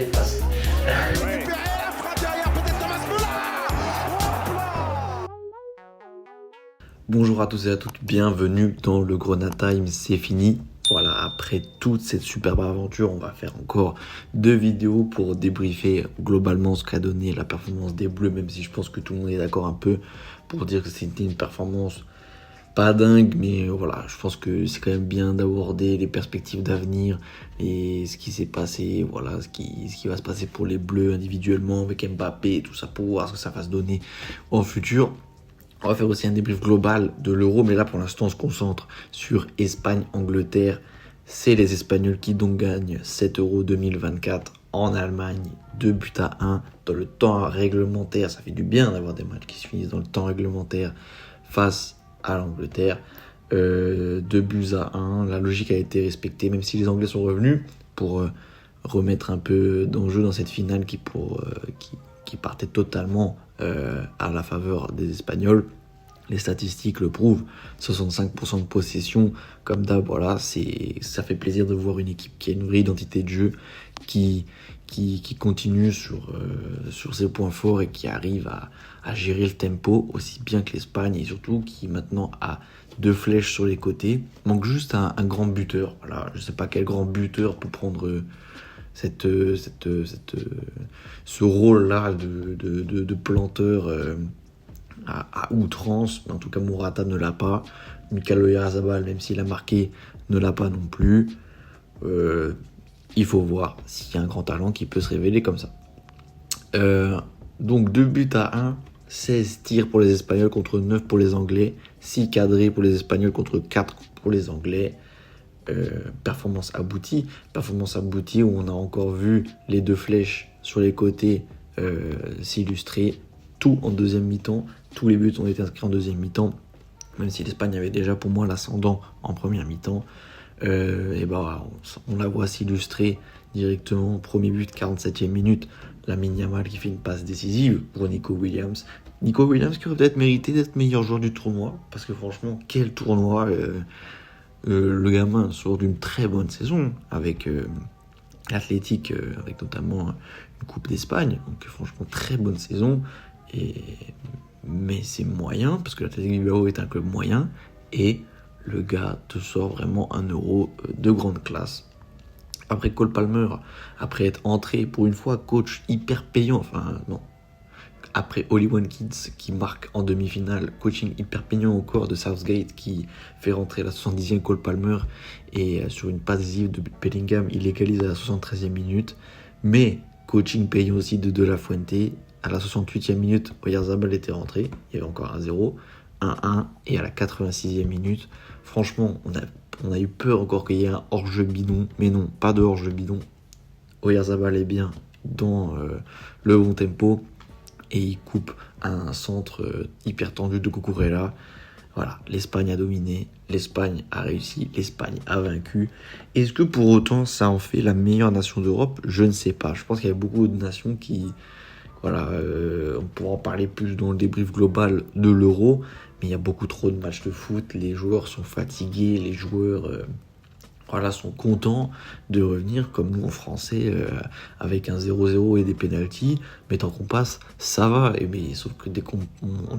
déplacer. Bonjour à tous et à toutes, bienvenue dans le Grenat Time, c'est fini. Voilà, après toute cette superbe aventure, on va faire encore 2 vidéos pour débriefer globalement ce qu'a donné la performance des Bleus, même si je pense que tout le monde est d'accord un peu pour dire que c'était une performance pas dingue, mais voilà, je pense que c'est quand même bien d'aborder les perspectives d'avenir et ce qui s'est passé, voilà, ce qui va se passer pour les Bleus individuellement avec Mbappé et tout ça pour voir ce que ça va se donner en futur. On va faire aussi un débrief global de l'Euro, mais là pour l'instant on se concentre sur Espagne-Angleterre. C'est les Espagnols qui donc gagnent cet Euro 2024 en Allemagne, 2-1 dans le temps réglementaire. Ça fait du bien d'avoir des matchs qui se finissent dans le temps réglementaire face à l'Angleterre. 2-1, la logique a été respectée, même si les Anglais sont revenus pour remettre un peu d'enjeu dans cette finale qui partait totalement à la faveur des Espagnols. Les statistiques le prouvent, 65% de possession, comme d'hab, voilà, ça fait plaisir de voir une équipe qui a une vraie identité de jeu, qui continue sur ses points forts et qui arrive à gérer le tempo aussi bien que l'Espagne et surtout qui maintenant a 2 flèches sur les côtés. Manque juste un grand buteur, voilà, je ne sais pas quel grand buteur pour prendre ce rôle-là de planteur à outrance, mais en tout cas Morata ne l'a pas. Mikel Oyarzabal, même s'il a marqué, ne l'a pas non plus. Il faut voir s'il y a un grand talent qui peut se révéler comme ça. Donc 2-1, 16 tirs pour les Espagnols contre 9 pour les Anglais, 6 cadrés pour les Espagnols contre 4 pour les Anglais. Performance aboutie où on a encore vu les 2 flèches sur les côtés s'illustrer, tout en deuxième mi-temps, tous les buts ont été inscrits en deuxième mi-temps, même si l'Espagne avait déjà pour moi l'ascendant en première mi-temps. On la voit s'illustrer directement, premier but 47e minute, Lamine Yamal qui fait une passe décisive pour Nico Williams qui aurait peut-être mérité d'être meilleur joueur du tournoi, parce que franchement quel tournoi. Le gamin sort d'une très bonne saison avec l'Athletic, avec notamment une Coupe d'Espagne, donc franchement très bonne saison, mais c'est moyen parce que l'Athletic Bilbao est un club moyen et le gars te sort vraiment un Euro de grande classe. Après Cole Palmer, après être entré pour une fois coach hyper payant, après Oli Watkins qui marque en demi-finale, coaching hyper payant au corps de Southgate qui fait rentrer la 70e Cole Palmer et sur une passe décisive de Bellingham, il égalise à la 73e minute. Mais coaching payant aussi de La Fuente, à la 68e minute, Oyarzabal était rentré, il y avait encore 1-0, 1-1 et à la 86e minute, franchement, on a eu peur encore qu'il y ait un hors-jeu bidon, mais non, pas de hors-jeu bidon. Oyarzabal est bien dans le bon tempo. Et il coupe un centre hyper tendu de Cucurella. Voilà, l'Espagne a dominé, l'Espagne a réussi, l'Espagne a vaincu. Est-ce que pour autant ça en fait la meilleure nation d'Europe ? Je ne sais pas. Je pense qu'il y a beaucoup de nations qui... on pourra en parler plus dans le débrief global de l'Euro, mais il y a beaucoup trop de matchs de foot, les joueurs sont fatigués, les joueurs... sont contents de revenir comme nous en français avec un 0-0 et des pénaltys, mais tant qu'on passe, ça va. Sauf que dès qu'on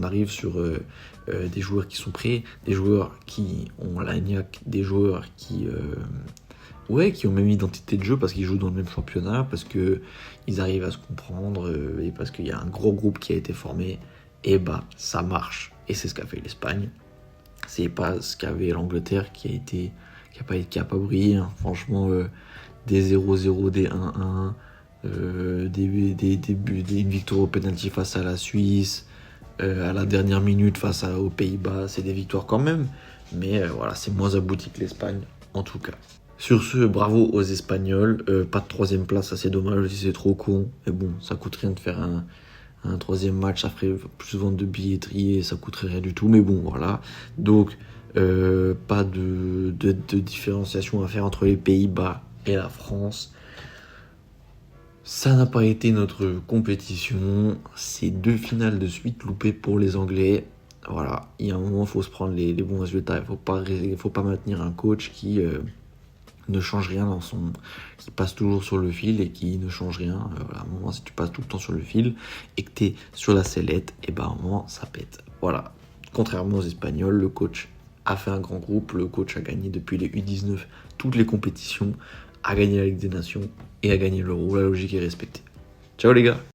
arrive sur des joueurs qui sont prêts, des joueurs qui ont l'agnac, des joueurs qui ont même identité de jeu parce qu'ils jouent dans le même championnat, parce qu'ils arrivent à se comprendre et parce qu'il y a un gros groupe qui a été formé, et ça marche. Et c'est ce qu'a fait l'Espagne. C'est pas ce qu'avait l'Angleterre qui a pas brillé, hein. Franchement, des 0-0, des 1-1, une victoire au penalty face à la Suisse, à la dernière minute face aux Pays-Bas, c'est des victoires quand même, mais c'est moins abouti que l'Espagne en tout cas. Sur ce, bravo aux Espagnols, pas de 3ème place, ça c'est dommage, c'est trop con, mais bon, ça coûte rien de faire un 3ème match, ça ferait plus vendre de billetterie et ça coûterait rien du tout, mais bon voilà, donc pas de différenciation à faire entre les Pays-Bas et la France. Ça n'a pas été notre compétition, c'est 2 finales de suite loupées pour les Anglais. Voilà, il y a un moment, il faut se prendre les bons résultats, il faut pas maintenir un coach qui ne change rien qui passe toujours sur le fil et qui ne change rien. Voilà, à un moment, si tu passes tout le temps sur le fil et que tu es sur la sellette, et ben à un moment, ça pète. Voilà. Contrairement aux Espagnols, le coach a fait un grand groupe, le coach a gagné depuis les U19 toutes les compétitions, a gagné la Ligue des Nations et a gagné l'Euro. La logique est respectée. Ciao les gars!